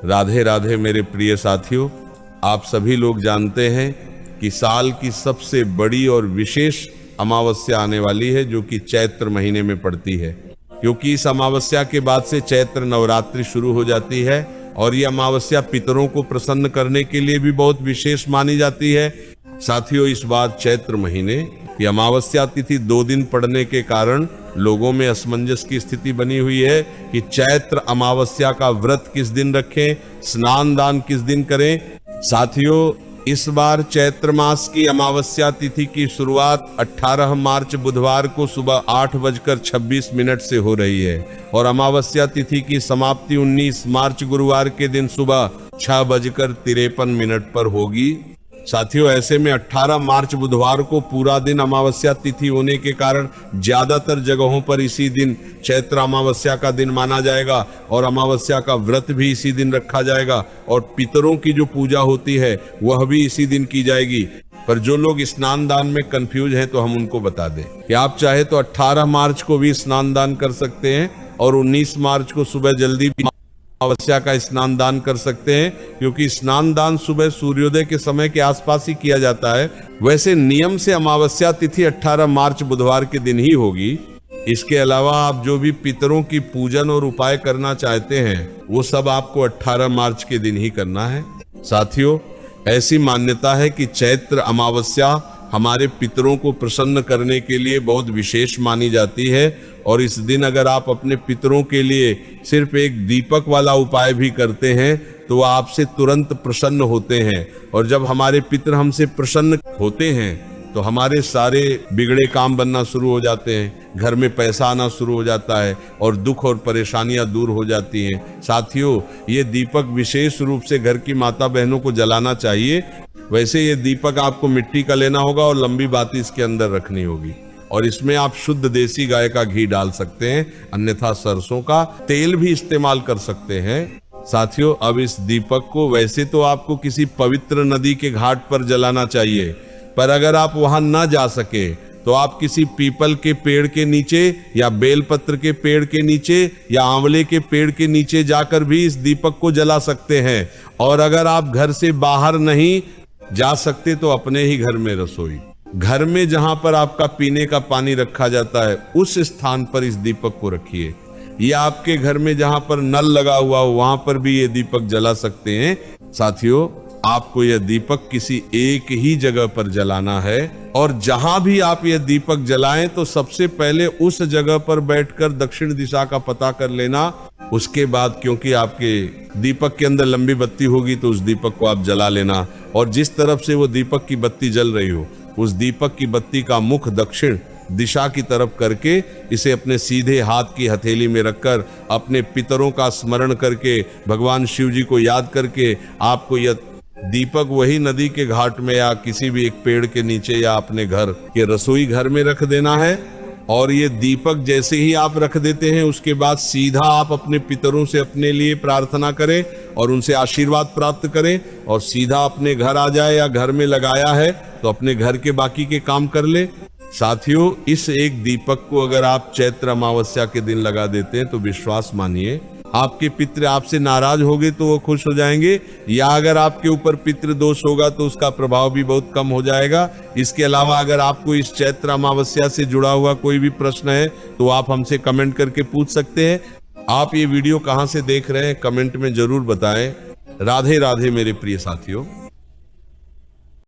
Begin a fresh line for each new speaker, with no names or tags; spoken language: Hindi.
राधे राधे मेरे प्रिय साथियों, आप सभी लोग जानते हैं कि साल की सबसे बड़ी और विशेष अमावस्या आने वाली है, जो कि चैत्र महीने में पड़ती है। क्योंकि इस अमावस्या के बाद से चैत्र नवरात्रि शुरू हो जाती है और ये अमावस्या पितरों को प्रसन्न करने के लिए भी बहुत विशेष मानी जाती है। साथियों, इस बार चैत्र महीने की अमावस्या तिथि 2 दिन पड़ने के कारण लोगों में असमंजस की स्थिति बनी हुई है कि चैत्र अमावस्या का व्रत किस दिन रखें, स्नान दान किस दिन करें। साथियों, इस बार चैत्र मास की अमावस्या तिथि की शुरुआत 18 मार्च बुधवार को सुबह 8:26 से हो रही है और अमावस्या तिथि की समाप्ति 19 मार्च गुरुवार के दिन सुबह 6:53 पर होगी। साथियों, ऐसे में 18 मार्च बुधवार को पूरा दिन अमावस्या तिथि होने के कारण ज्यादातर जगहों पर इसी दिन चैत्र अमावस्या का दिन माना जाएगा और अमावस्या का व्रत भी इसी दिन रखा जाएगा और पितरों की जो पूजा होती है वह भी इसी दिन की जाएगी। पर जो लोग स्नान दान में कंफ्यूज हैं तो हम उनको बता दें कि आप चाहे तो 18 मार्च को भी स्नान दान कर सकते हैं और 19 मार्च को सुबह जल्दी भी अमावस्या का स्नान दान कर सकते हैं, क्योंकि स्नान दान सुबह सूर्योदय के समय के आसपास ही किया जाता है। वैसे नियम से अमावस्या तिथि 18 मार्च बुधवार के दिन ही होगी। इसके अलावा आप जो भी पितरों की पूजन और उपाय करना चाहते हैं वो सब आपको 18 मार्च के दिन ही करना है। साथियों, ऐसी मान्यता है कि चैत्र अमावस्या हमारे पितरों को प्रसन्न करने के लिए बहुत विशेष मानी जाती है और इस दिन अगर आप अपने पितरों के लिए सिर्फ एक दीपक वाला उपाय भी करते हैं तो वो आपसे तुरंत प्रसन्न होते हैं और जब हमारे पितर हमसे प्रसन्न होते हैं तो हमारे सारे बिगड़े काम बनना शुरू हो जाते हैं, घर में पैसा आना शुरू हो जाता है और दुख और परेशानियां दूर हो जाती हैं। साथियों, ये दीपक विशेष रूप से घर की माता बहनों को जलाना चाहिए। वैसे ये दीपक आपको मिट्टी का लेना होगा और लंबी बाती इसके अंदर रखनी होगी और इसमें आप शुद्ध देसी गाय का घी डाल सकते हैं, अन्यथा सरसों का तेल भी इस्तेमाल कर सकते हैं। साथियों, अब इस दीपक को वैसे तो आपको किसी पवित्र नदी के घाट पर जलाना चाहिए, पर अगर आप वहां ना जा सके तो आप किसी पीपल के पेड़ के नीचे या बेलपत्र के पेड़ के नीचे या आंवले के पेड़ के नीचे जाकर भी इस दीपक को जला सकते हैं। और अगर आप घर से बाहर नहीं जा सकते तो अपने ही घर में रसोई, घर में जहां पर आपका पीने का पानी रखा जाता है उस स्थान पर इस दीपक को रखिए, या आपके घर में जहां पर नल लगा हुआ हो वहां पर भी ये दीपक जला सकते हैं। साथियों, आपको यह दीपक किसी एक ही जगह पर जलाना है और जहां भी आप यह दीपक जलाएं तो सबसे पहले उस जगह पर बैठकर दक्षिण दिशा का पता कर लेना। उसके बाद, क्योंकि आपके दीपक के अंदर लंबी बत्ती होगी, तो उस दीपक को आप जला लेना और जिस तरफ से वो दीपक की बत्ती जल रही हो उस दीपक की बत्ती का मुख दक्षिण दिशा की तरफ करके इसे अपने सीधे हाथ की हथेली में रखकर अपने पितरों का स्मरण करके भगवान शिव जी को याद करके आपको यह दीपक वही नदी के घाट में या किसी भी एक पेड़ के नीचे या अपने घर के रसोई घर में रख देना है। और ये दीपक जैसे ही आप रख देते हैं उसके बाद सीधा आप अपने पितरों से अपने लिए प्रार्थना करें और उनसे आशीर्वाद प्राप्त करें और सीधा अपने घर आ जाए, या घर में लगाया है तो अपने घर के बाकी के काम कर ले। साथियों, इस एक दीपक को अगर आप चैत्र अमावस्या के दिन लगा देते हैं तो विश्वास मानिए आपके पितृ आपसे नाराज होंगे तो वो खुश हो जाएंगे, या अगर आपके ऊपर पितृ दोष होगा तो उसका प्रभाव भी बहुत कम हो जाएगा। इसके अलावा अगर आपको इस चैत्र अमावस्या से जुड़ा हुआ कोई भी प्रश्न है तो आप हमसे कमेंट करके पूछ सकते हैं। आप ये वीडियो कहाँ से देख रहे हैं कमेंट में जरूर बताएं। राधे राधे मेरे प्रिय साथियों।